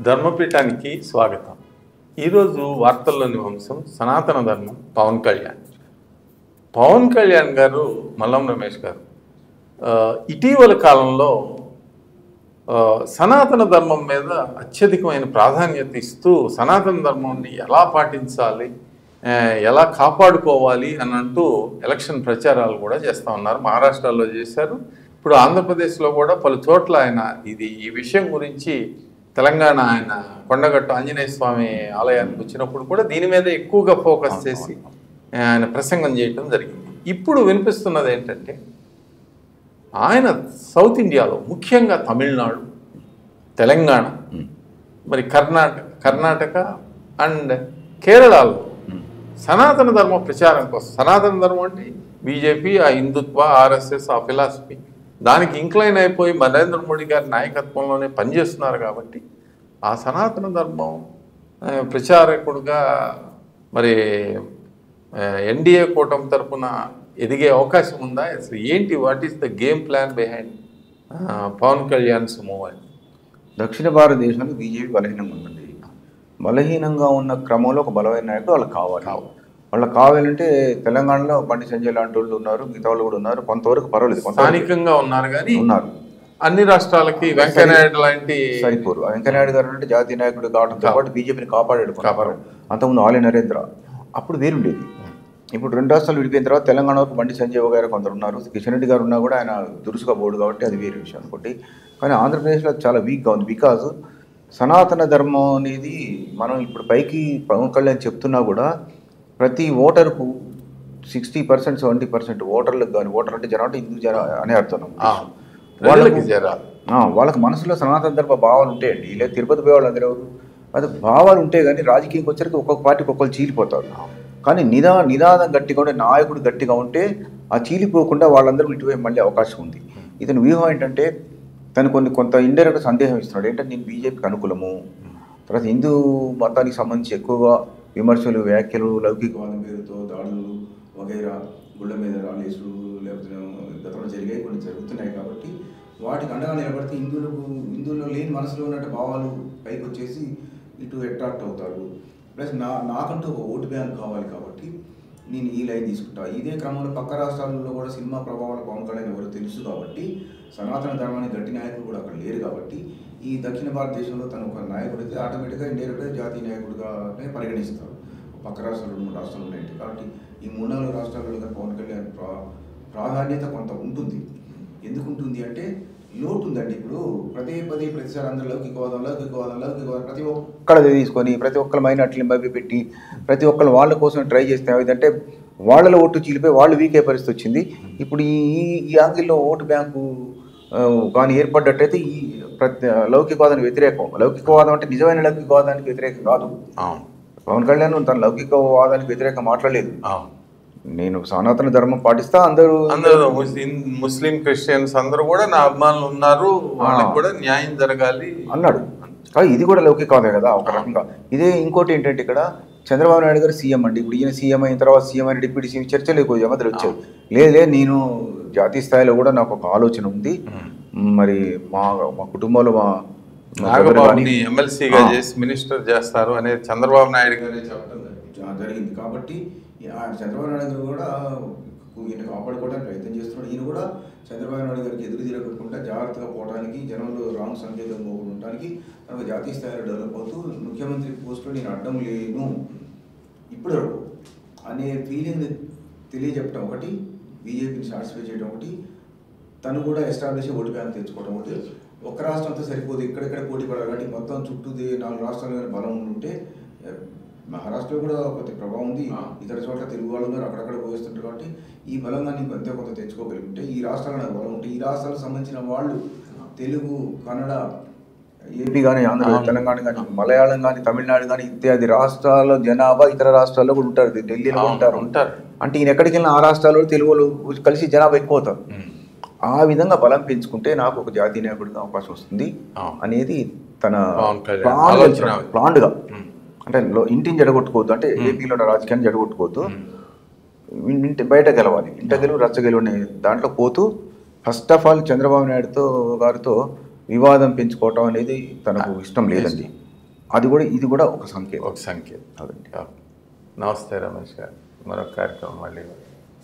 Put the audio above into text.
ధర్మపీఠానికి స్వాగతం. ఈరోజు వార్తల్లోని అంశం సనాతన ధర్మం. పవన్ కళ్యాణ్ గారు, మల్లం రమేష్ గారు ఇటీవల కాలంలో సనాతన ధర్మం మీద అత్యధికమైన ప్రాధాన్యత ఇస్తూ సనాతన ధర్మాన్ని ఎలా పాటించాలి, ఎలా కాపాడుకోవాలి అని అంటూ ఎలక్షన్ ప్రచారాలు కూడా చేస్తూ ఉన్నారు. మహారాష్ట్రలో చేశారు, ఇప్పుడు ఆంధ్రప్రదేశ్లో కూడా పలు చోట్ల ఆయన ఈ విషయం గురించి తెలంగాణ ఆయన కొండగట్టు ఆంజనేయ స్వామి ఆలయానికి వచ్చినప్పుడు కూడా దీని మీద ఎక్కువగా ఫోకస్ చేసి ఆయన ప్రసంగం చేయటం జరిగింది. ఇప్పుడు వినిపిస్తున్నది ఏంటంటే ఆయన సౌత్ ఇండియాలో ముఖ్యంగా తమిళనాడు, తెలంగాణ, మరి కర్ణాటక అండ్ కేరళలో సనాతన ధర్మ ప్రచారం కోసం, సనాతన ధర్మం అంటే బీజేపీ, ఆ హిందుత్వ, ఆర్ఎస్ఎస్, ఆ ఫిలాసఫీ దానికి ఇంక్లైన్ అయిపోయి నరేంద్ర మోడీ గారి నాయకత్వంలోనే పనిచేస్తున్నారు. కాబట్టి ఆ సనాతన ధర్మం ప్రచారకుడుగా మరి ఎన్డీఏ కూటమి తరఫున ఎదిగే అవకాశం ఉందా? అసలు ఏంటి, what is the game plan behind Pawan Kalyan's move? దక్షిణ భారతదేశంలో బీజేపీ బలహీనంగా ఉందండి. బలహీనంగా ఉన్న క్రమంలో ఒక బలమైన నాయకుడు వాళ్ళకి కావాలంటే తెలంగాణలో బండి సంజయ్ లాంటి వాళ్ళు ఉన్నారు, మిగతా వాళ్ళు కూడా ఉన్నారు. కొంతవరకు పర్వాలేదు, స్థానికంగా ఉన్నారు. కానీ అన్ని రాష్ట్రాలకి వెంకయ్యనాయుడు లాంటి సరిపోరు. వెంకయ్యనాయుడు గారు అంటే జాతీయ నాయకుడు కావడంతో పాటు బీజేపీని కాపాడాడు. అంతకుముందు ఆలయ నరేంద్ర అప్పుడు వేరుండేది. ఇప్పుడు రెండు రాష్ట్రాలు విడిపోయిన తర్వాత తెలంగాణ వరకు బండి సంజయ్ గారు కొందరు ఉన్నారు, కిషన్ రెడ్డి గారు ఉన్నా కూడా ఆయన దురుసుగా పోడు కాబట్టి అది వేరే విషయం అనుకోండి. కానీ ఆంధ్రప్రదేశ్లో చాలా వీక్గా ఉంది. బికాజ్ సనాతన ధర్మం అనేది మనం ఇప్పుడు పైకి పవన్ కళ్యాణ్ చెప్తున్నా కూడా ప్రతి ఓటరుకు 60%, 70% ఓటర్లకు కానీ, ఓటర్ అంటే జనం అంటే హిందూ జన అనే అర్థం. వాళ్ళకి మనసులో సనాతన ధర్మ భావాలు ఉంటాయండి. ఇలా తిరుపతి పోయేవాళ్ళు అందరూ అది భావాలు ఉంటాయి. కానీ రాజకీయంకి వచ్చరికి ఒక్కొక్క పార్టీకి ఒక్కొక్కరు చీలిపోతారు. కానీ నినాదం గట్టిగా ఉంటే, నాయకుడు గట్టిగా ఉంటే ఆ చీలిపోకుండా వాళ్ళందరూ ఇటువైపు మళ్ళీ అవకాశం ఉంది. ఇతని వ్యూహం ఏంటంటే తను కొంత ఇండైరెక్ట్ సందేహం ఇస్తున్నాడు. ఏంటంటే నేను బీజేపీకి అనుకూలము, తర్వాత హిందూ మతానికి సంబంధించి ఎక్కువగా విమర్శలు, వ్యాఖ్యలు, లౌకికవాదం పేరుతో దాడులు వగైరా, గుళ్ళ మీద రాలేసులు లేకపోతే గతంలో జరిగాయి, కొన్ని జరుగుతున్నాయి. కాబట్టి వాటికి అండగా నిలబడితే హిందువుల్లో లేని మనసులో ఉన్నట్టు భావాలు పైకి వచ్చేసి ఇటు అట్రాక్ట్ అవుతారు. ప్లస్ నాకంటూ ఒక ఓటు బ్యాంక్ కావాలి కాబట్టి నేను ఈ లైన్ తీసుకుంటా. ఇదే క్రమంలో పక్క రాష్ట్రాలలో కూడా సినిమా ప్రభావాలు పవన్ కళ్యాణ్ ఎవరు తెలుసు కాబట్టి, సనాతన ధర్మానికి గట్టి నాయకులు కూడా అక్కడ లేరు కాబట్టి ఈ దక్షిణ భారతదేశంలో తను ఒక నాయకుడు అయితే ఆటోమేటిక్గా ఇండైరెక్ట్గా జాతీయ నాయకుడిగానే పరిగణిస్తారు. పక్క రాష్ట్రాలు 2 రాష్ట్రాలు ఉన్నాయి కాబట్టి ఈ 3-4 రాష్ట్రాలలో పవన్ కళ్యాణ్ ప్రాధాన్యత కొంత ఉంటుంది. ఎందుకు ఉంటుంది అంటే లోటు ఉందండి. ఇప్పుడు ప్రతిసారి అందరూ లౌకికవాదం ప్రతి ఒక్కళ్ళ తీసుకొని ప్రతి ఒక్కళ్ళ మైనార్టీని మభ్యపెట్టి ప్రతి ఒక్కళ్ళు వాళ్ళ కోసం ట్రై చేస్తే ఏదంటే వాళ్ళలో ఓటు చీలిపోయి వాళ్ళు వీక్ అయ్యే పరిస్థితి వచ్చింది. ఇప్పుడు ఈ యాంగిల్లో ఓటు బ్యాంకు కానీ ఏర్పడ్డట్టయితే ఈ లౌకికవాదానికి వ్యతిరేకం. లౌకికవాదం అంటే నిజమైన లౌకికవాదానికి వ్యతిరేకం కాదు. పవన్ కళ్యాణ్ తన లౌకికవాదానికి వ్యతిరేకంగా మాట్లాడలేదు. నేను సనాతన ధర్మం పాటిస్తా, అందరూ ముస్లిం క్రిస్టియన్స్ అందరూ కూడా నా అభిమానులు ఉన్నారు, వాళ్ళకి కూడా న్యాయం జరగాలి అన్నాడు. ఇది కూడా లౌకికవాదే కదా ఒక రకంగా. ఇదే ఇంకోటి ఏంటంటే ఇక్కడ చంద్రబాబు నాయుడు గారు సీఎం అండి. ఇప్పుడు ఈయన సీఎం అయిన తర్వాత సీఎం అని డిప్యూటీ సీఎం చర్చలు ఎక్కువ మధ్యలో వచ్చాయి. లేదు నేను జాతీయ స్థాయిలో కూడా నాకు ఒక ఆలోచన ఉంది. మరి మా కుటుంబంలో మా నాగబాబుని ఎమ్మెల్సీగా చేసి మినిస్టర్ చేస్తారు అనేది చంద్రబాబు నాయుడు గారే చెప్పడం జరిగింది. కాబట్టి చంద్రబాబు నాయుడు గారు కూడా ఈయన కాపాడుకోవడానికి ప్రయత్నం చేస్తున్నాడు. ఈయన కూడా చంద్రబాబు నాయుడు గారికి ఎదురు తిరగకుండా జాగ్రత్తగా పోవడానికి, జనంలో రాంగ్ సంకేతం పోవడానికి తనకు జాతీయ స్థాయిలో డెవలప్ అవుతూ ముఖ్యమంత్రి పోస్టులో నేను అడ్డం లేను ఇప్పుడు అనే ఫీలింగ్ తెలియజెప్పడం ఒకటి, బీజేపీని సాటిస్ఫై చేయడం ఒకటి, తను కూడా ఎస్టాబ్లిష్ ఓటు బ్యాంక్ తెచ్చుకోవడం ఒకటి. ఒక్క రాష్ట్రంతో సరిపోదు, ఇక్కడెక్కడ పోటీ పడాలి. కాబట్టి మొత్తం చుట్టూ 4 రాష్ట్రాల బలం ఉంటే, మహారాష్ట్రలో కూడా కొంత ప్రభావం ఉంది, ఇతర చోట్ల తెలుగు వాళ్ళు ఉన్నారు, అక్కడక్కడ పోయిస్తుంటారు. కాబట్టి ఈ బలంగా నీకు అంతే కొంత తెచ్చుకోగలిగితే ఈ రాష్ట్రాలకు బలం ఉంటే, ఈ రాష్ట్రాలకు సంబంధించిన వాళ్ళు తెలుగు, కన్నడ, ఏపీ కానీ, ఆంధ్ర, తెలంగాణ కానీ, మలయాళం కానీ, తమిళనాడు కానీ ఇత్యాది రాష్ట్రాల జనాభా ఇతర రాష్ట్రాల్లో కూడా ఉంటారు, ఢిల్లీలో ఉంటారు. అంటే ఈయన ఎక్కడికి వెళ్ళిన ఆ రాష్ట్రాల్లో తెలుగులో కలిసి జనాభా ఎక్కువ అవుతారు. ఆ విధంగా బలం పెంచుకుంటే నాకు ఒక జాతీయ నాయకుడిగా అవకాశం వస్తుంది అనేది తన ప్లాన్గా. అంటే ఇంటిని జడగొట్టుకోవద్దు, అంటే ఏపీలో ఉన్న రాజకీయాన్ని జడగొట్టుకోవద్దు, బయట గెలవాలి, ఇంట గెలువు రచ్చ గెలువు అనే దాంట్లో పోతూ first of all Chandrababu Naidu గారితో వివాదం పెంచుకోవటం అనేది తనకు ఇష్టం లేదండి. ఇది కూడా ఒక సంకేతం. ఒక సంఖ్య. అదండి. నమస్తే రమేష్ గారు, మరొక కార్యక్రమం మళ్ళీ